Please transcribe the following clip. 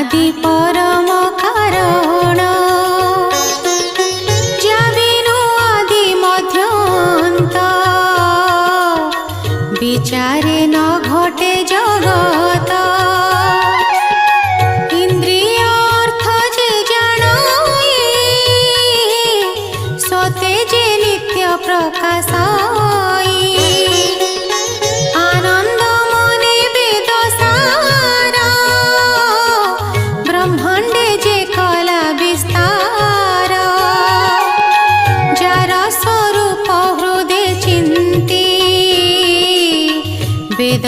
आदि परम कारण जाबिनु आदि मध्यंत विचारे न घटे जगत इंद्रिय अर्थ जे जानाए सते जे नित्य प्रकाशाई आनंद मने वेद सारा ब्रह्मांडे जे कला विस्तार जार स्वरूप हृदय चिंती वेद